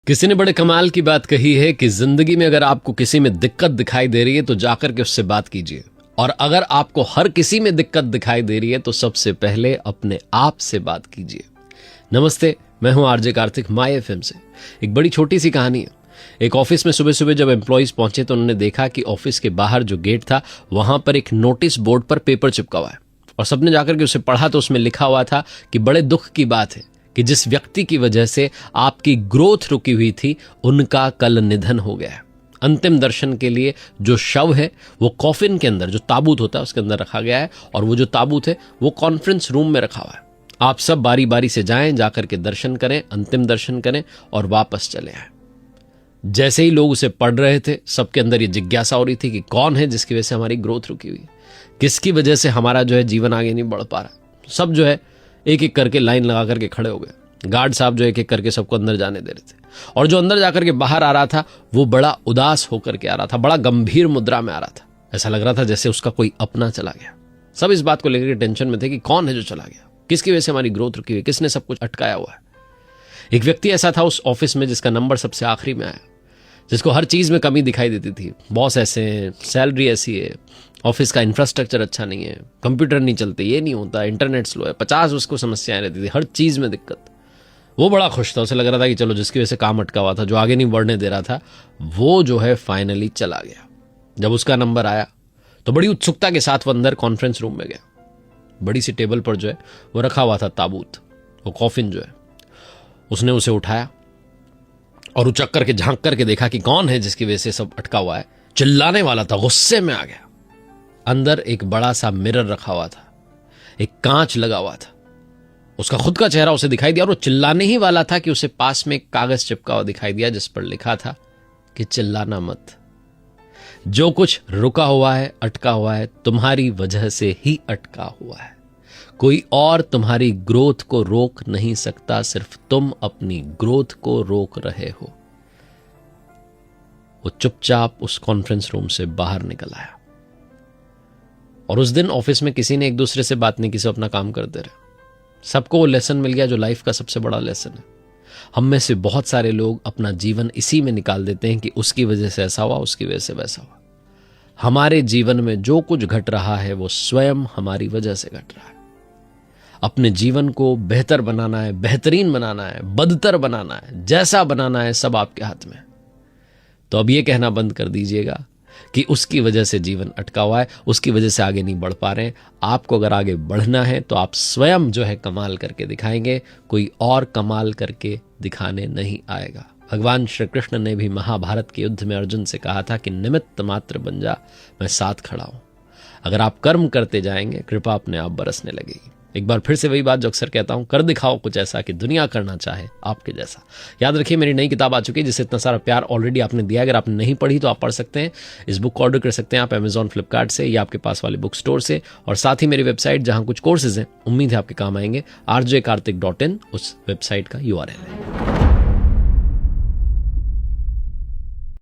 किसी ने बड़े कमाल की बात कही है कि जिंदगी में अगर आपको किसी में दिक्कत दिखाई दे रही है तो जाकर के उससे बात कीजिए, और अगर आपको हर किसी में दिक्कत दिखाई दे रही है तो सबसे पहले अपने आप से बात कीजिए। नमस्ते, मैं हूं आरजे कार्तिक, माय एफएम से। एक बड़ी छोटी सी कहानी है। एक ऑफिस में सुबह सुबह जब एम्प्लॉइज पहुंचे तो उन्होंने देखा कि ऑफिस के बाहर जो गेट था वहां पर एक नोटिस बोर्ड पर पेपर चिपका हुआ है, और सबने जाकर के उसे पढ़ा तो उसमें लिखा हुआ था कि बड़े दुख की बात है कि जिस व्यक्ति की वजह से आपकी ग्रोथ रुकी हुई थी उनका कल निधन हो गया है। अंतिम दर्शन के लिए जो शव है वो कॉफिन के अंदर, जो ताबूत होता है उसके अंदर रखा गया है, और वो जो ताबूत है वो कॉन्फ्रेंस रूम में रखा हुआ है। आप सब बारी बारी से जाएं, जाकर के दर्शन करें, अंतिम दर्शन करें और वापस चले आए। जैसे ही लोग उसे पढ़ रहे थे सबके अंदर ये जिज्ञासा हो रही थी कि कौन है जिसकी वजह से हमारी ग्रोथ रुकी हुई है, किसकी वजह से हमारा जो है जीवन आगे नहीं बढ़ पा रहा। सब जो है एक एक करके लाइन लगा करके खड़े हो गए। गार्ड साहब जो एक एक करके सबको अंदर जाने दे रहे थे, और जो अंदर जाकर के बाहर आ रहा था वो बड़ा उदास होकर के आ रहा था, बड़ा गंभीर मुद्रा में आ रहा था। ऐसा लग रहा था जैसे उसका कोई अपना चला गया। सब इस बात को लेकर के टेंशन में थे कि कौन है जो चला गया, किसकी वजह से हमारी ग्रोथ रुकी हुई, किसने सब कुछ अटकाया हुआ है। एक व्यक्ति ऐसा था उस ऑफिस में जिसका नंबर सबसे आखिरी में आया, जिसको हर चीज में कमी दिखाई देती थी। बॉस ऐसे हैं, सैलरी ऐसी है, ऑफिस का इंफ्रास्ट्रक्चर अच्छा नहीं है, कंप्यूटर नहीं चलते, ये नहीं होता, इंटरनेट स्लो है, 50 उसको समस्याएं रहती थी, हर चीज में दिक्कत। वो बड़ा खुश था, उसे लग रहा था कि चलो जिसकी वजह से काम अटका हुआ था, जो आगे नहीं बढ़ने दे रहा था, वो जो है फाइनली चला गया। जब उसका नंबर आया तो बड़ी उत्सुकता के साथ वो अंदर कॉन्फ्रेंस रूम में गया। बड़ी सी टेबल पर जो है वो रखा हुआ था ताबूत, वो कॉफिन जो है। उसने उसे उठाया और उचक करके झांक करके देखा कि कौन है जिसकी वजह से सब अटका हुआ है। चिल्लाने वाला था, गुस्से में आ गया। अंदर एक बड़ा सा मिरर रखा हुआ था, एक कांच लगा हुआ था, उसका खुद का चेहरा उसे दिखाई दिया, और वो चिल्लाने ही वाला था कि उसे पास में एक कागज चिपका हुआ दिखाई दिया जिस पर लिखा था कि चिल्लाना मत, जो कुछ रुका हुआ है, अटका हुआ है, तुम्हारी वजह से ही अटका हुआ है। कोई और तुम्हारी ग्रोथ को रोक नहीं सकता, सिर्फ तुम अपनी ग्रोथ को रोक रहे हो। वो चुपचाप उस कॉन्फ्रेंस रूम से बाहर निकल आया, और उस दिन ऑफिस में किसी ने एक दूसरे से बात नहीं की, सब अपना काम करते रहे। सबको वो लेसन मिल गया जो लाइफ का सबसे बड़ा लेसन है। हम में से बहुत सारे लोग अपना जीवन इसी में निकाल देते हैं कि उसकी वजह से ऐसा हुआ, उसकी वजह से वैसा हुआ। हमारे जीवन में जो कुछ घट रहा है वो स्वयं हमारी वजह से घट रहा है। अपने जीवन को बेहतर बनाना है, बेहतरीन बनाना है, बदतर बनाना है, जैसा बनाना है, सब आपके हाथ में। तो अब ये कहना बंद कर दीजिएगा कि उसकी वजह से जीवन अटका हुआ है, उसकी वजह से आगे नहीं बढ़ पा रहे हैं। आपको अगर आगे बढ़ना है तो आप स्वयं जो है कमाल करके दिखाएंगे, कोई और कमाल करके दिखाने नहीं आएगा। भगवान श्री कृष्ण ने भी महाभारत के युद्ध में अर्जुन से कहा था कि निमित्त मात्र बन जा, मैं साथ खड़ा हूं। अगर आप कर्म करते जाएंगे कृपा अपने आप बरसने लगेगी। एक बार फिर से वही बात जो अक्सर कहता हूं, कर दिखाओ कुछ ऐसा कि दुनिया करना चाहे आपके जैसा। याद रखिए, मेरी नई किताब आ चुकी है जिसे इतना सारा प्यार ऑलरेडी आपने दिया। अगर आपने नहीं पढ़ी तो आप पढ़ सकते हैं। इस बुक को ऑर्डर कर सकते हैं आप अमेजॉन, फ्लिपकार्ट से या आपके पास वाले बुक स्टोर से, और साथ ही मेरी वेबसाइट जहां कुछ कोर्सेज हैं, उम्मीद है आपके काम आएंगे, rjkartik.in उस वेबसाइट का URL है।